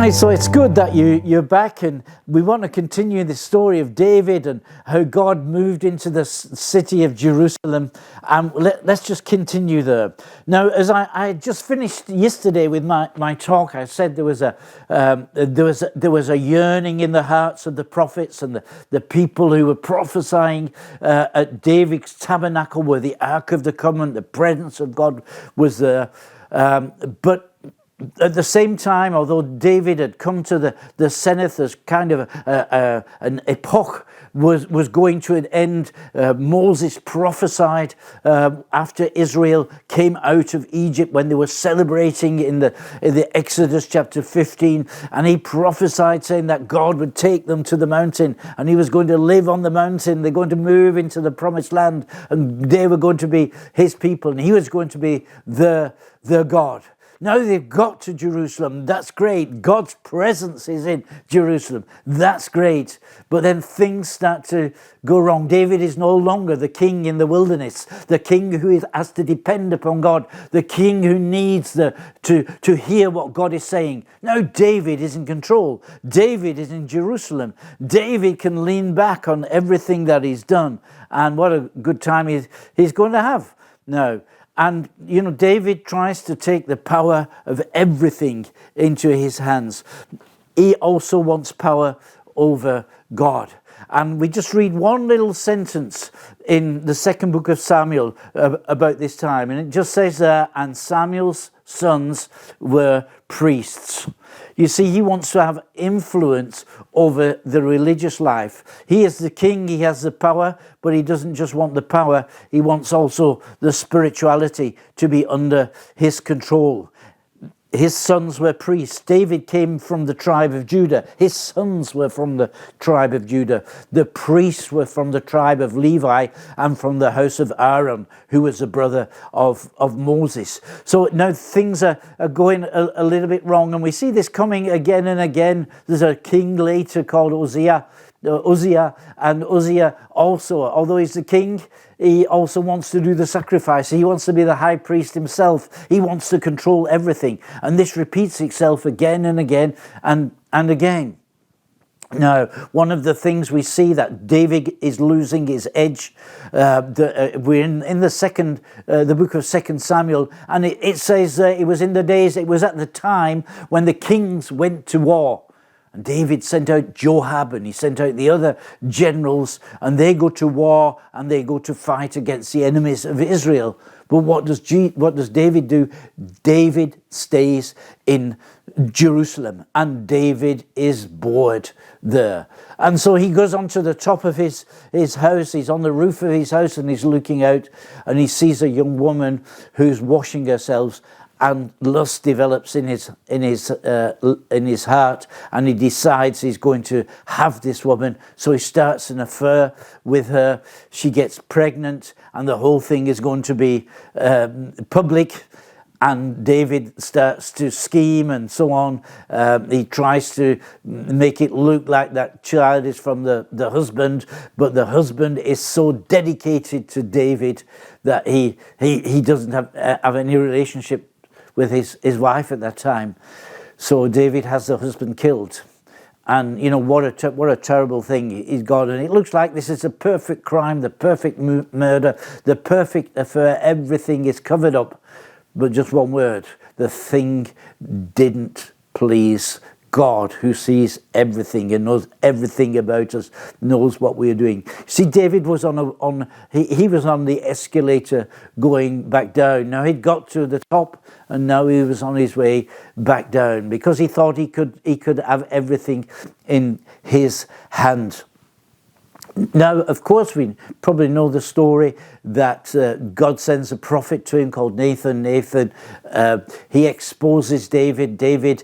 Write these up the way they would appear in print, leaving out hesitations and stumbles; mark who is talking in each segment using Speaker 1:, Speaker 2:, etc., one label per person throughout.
Speaker 1: Right, so it's good that you're back, and we want to continue the story of David and how God moved into the city of Jerusalem. Let's just continue there. Now, as I just finished yesterday with my talk, I said there was a yearning in the hearts of the prophets and the people who were prophesying at David's tabernacle, where the Ark of the Covenant, the presence of God was there. But at the same time, although David had come to the zenith as kind of an epoch was going to an end, Moses prophesied after Israel came out of Egypt when they were celebrating in the Exodus chapter 15, and he prophesied saying that God would take them to the mountain and he was going to live on the mountain. They're going to move into the promised land and they were going to be his people and he was going to be their God. Now they've got to Jerusalem. That's great. God's presence is in Jerusalem. That's great. But then things start to go wrong. David is no longer the king in the wilderness, the king who has to depend upon God, the king who needs to hear what God is saying. Now David is in control. David is in Jerusalem. David can lean back on everything that he's done. And what a good time he's going to have now. And, David tries to take the power of everything into his hands. He also wants power over God. And we just read one little sentence in the second book of Samuel about this time. And it just says there, and Samuel's sons were priests. You see, he wants to have influence over the religious life. He is the king, he has the power, but he doesn't just want the power, he wants also the spirituality to be under his control. His sons were priests. David came from the tribe of Judah. His sons were from the tribe of Judah. The priests were from the tribe of Levi and from the house of Aaron, who was a brother of Moses. So now things are going a little bit wrong. And we see this coming again and again. There's a king later called Uzziah. And Uzziah also, although he's the king, he also wants to do the sacrifice. He wants to be the high priest himself. He wants to control everything. And this repeats itself again and again and again. Now, one of the things we see that David is losing his edge. We're in the book of 2 Samuel, and it says it was at the time when the kings went to war. And David sent out Joab and he sent out the other generals, and they go to war and they go to fight against the enemies of Israel. But what does David do? David stays in Jerusalem, and David is bored there. And so he goes onto the top of his house. He's on the roof of his house and he's looking out and he sees a young woman who's washing herself. And lust develops in his heart, and he decides he's going to have this woman. So he starts an affair with her. She gets pregnant, and the whole thing is going to be public. And David starts to scheme and so on. He tries to make it look like that child is from the husband, but the husband is so dedicated to David that he doesn't have any relationship with his wife at that time. So David has the husband killed. And what a terrible thing he's got. And it looks like this is the perfect crime, the perfect murder, the perfect affair. Everything is covered up. But just one word, the thing didn't please God, who sees everything and knows everything about us, knows what we're doing. See, David was he was on the escalator going back down. Now he'd got to the top, and now he was on his way back down because he thought he could have everything in his hand. Now, of course, we probably know the story that God sends a prophet to him called Nathan. He exposes David. David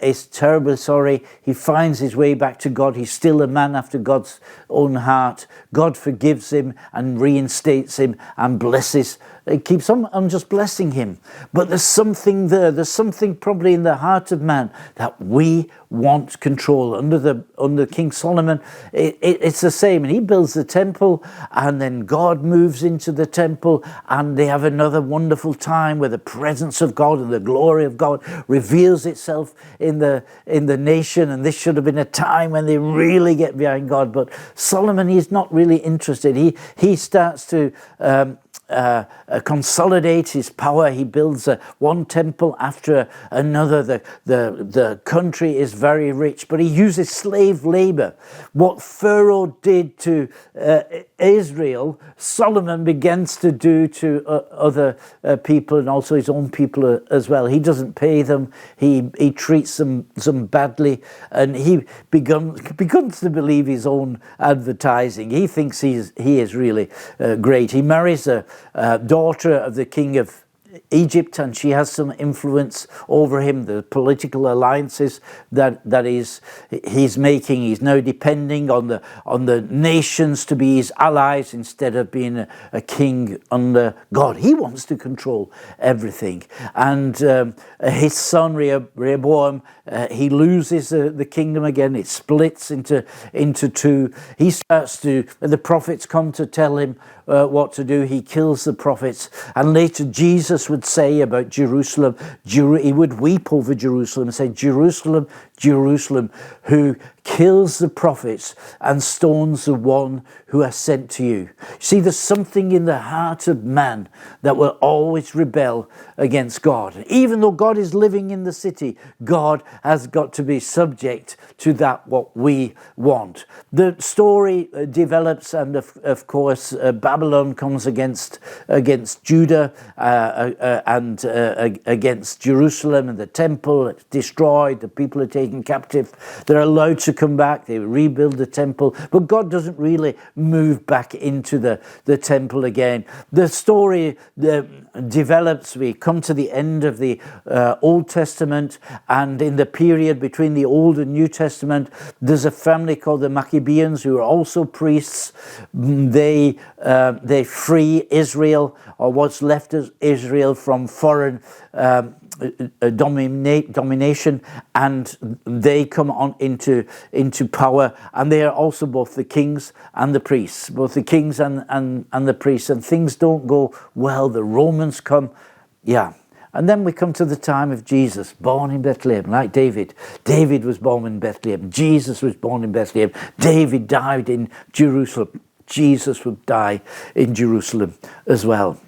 Speaker 1: is terribly sorry. He finds his way back to God. He's still a man after God's own heart. God forgives him and reinstates him and blesses it keeps on just blessing him. But there's something there. There's something probably in the heart of man that we want control. Under King Solomon, it's the same. And he builds the temple, and then God moves into the temple, and they have another wonderful time where the presence of God and the glory of God reveals itself in the nation. And this should have been a time when they really get behind God. But Solomon, he's not really interested. He starts to consolidate his power. He builds one temple after another. The country is very rich, but he uses slave labor. What Pharaoh did to Israel, Solomon begins to do to other people, and also his own people as well. He doesn't pay them. He treats them badly, and he begins to believe his own advertising. He thinks he is really great. He marries a daughter of the king of Egypt, and she has some influence over him. The political alliances that he's making, he's now depending on the nations to be his allies instead of being a king under God. He wants to control everything. And his son Rehoboam, he loses the kingdom again. It splits into two. He starts to, when the prophets come to tell him what to do, he kills the prophets. And later Jesus would say about Jerusalem, he would weep over Jerusalem and say, Jerusalem, Jerusalem, who kills the prophets and stones the one who has sent to you. See, there's something in the heart of man that will always rebel against God. Even though God is living in the city, God has got to be subject to that what we want. The story develops, and of course Babylon comes against Judah and against Jerusalem, and the temple is destroyed. The people are taken captive. They're allowed to come back. They rebuild the temple, but God doesn't really move back into the temple again. The story develops. We come to the end of the Old Testament, and in the period between the Old and New Testament, there's a family called the Maccabeans who are also priests. They free Israel, or what's left of Israel, from foreign domination, and they come on into power, and they are also both the kings and the priests, and the priests, and things don't go well. The Romans come, and then we come to the time of Jesus, born in Bethlehem, like David. David was born in Bethlehem. Jesus was born in Bethlehem. David died in Jerusalem. Jesus would die in Jerusalem as well.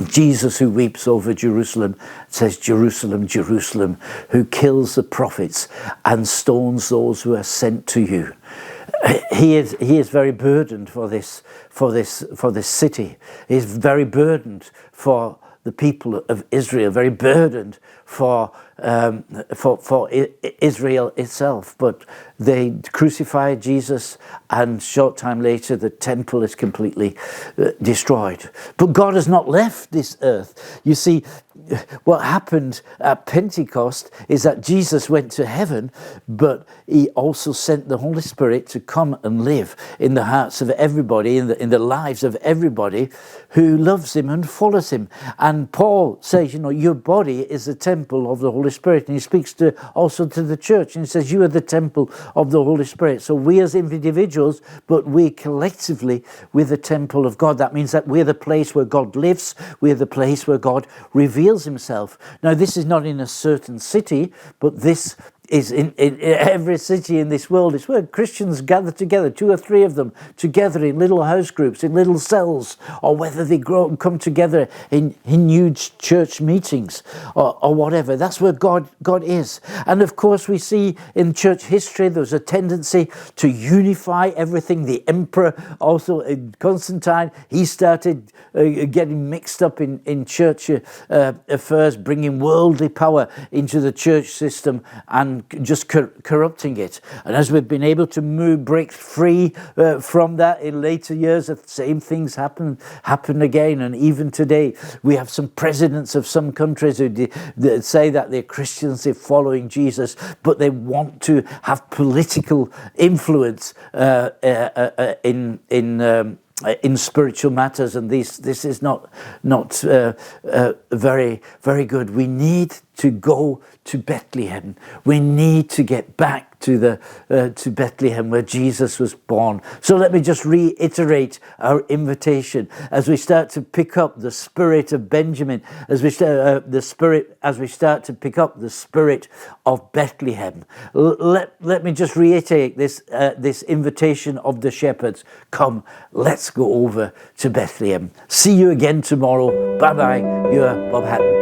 Speaker 1: Jesus, who weeps over Jerusalem, says, Jerusalem, Jerusalem, who kills the prophets and stones those who are sent to you. He is very burdened for this city. He is very burdened for the people of Israel, very burdened for Israel itself. But they crucify Jesus, and short time later the temple is completely destroyed. But God has not left this earth. You see, what happened at Pentecost is that Jesus went to heaven, but he also sent the Holy Spirit to come and live in the hearts of everybody, in the lives of everybody who loves him and follows him. And Paul says, your body is the temple of the Holy Spirit. And he speaks also to the church, and he says, you are the temple of the Holy Spirit. So we as individuals, but we collectively, we're the temple of God. That means that we're the place where God lives. We're the place where God reveals himself. Now, this is not in a certain city, but this is in every city in this world. It's where Christians gather together, 2 or 3 of them together in little house groups, in little cells, or whether they come together in huge church meetings or whatever. That's where God is. And of course, we see in church history there's a tendency to unify everything. The emperor, also Constantine, he started getting mixed up in church affairs, bringing worldly power into the church system and just corrupting it. And as we've been able to break free from that in later years, the same things happen again. And even today, we have some presidents of some countries who say that they're Christians, they're following Jesus, but they want to have political influence in spiritual matters, and this is not very good. We need to go to Bethlehem. We need to get back to Bethlehem, where Jesus was born. So let me just reiterate our invitation as we start to pick up the spirit of Benjamin, as we start to pick up the spirit of Bethlehem. Let me just reiterate this invitation of the shepherds. Come, let's go over to Bethlehem. See you again tomorrow. Bye bye. You're Bob Hatton.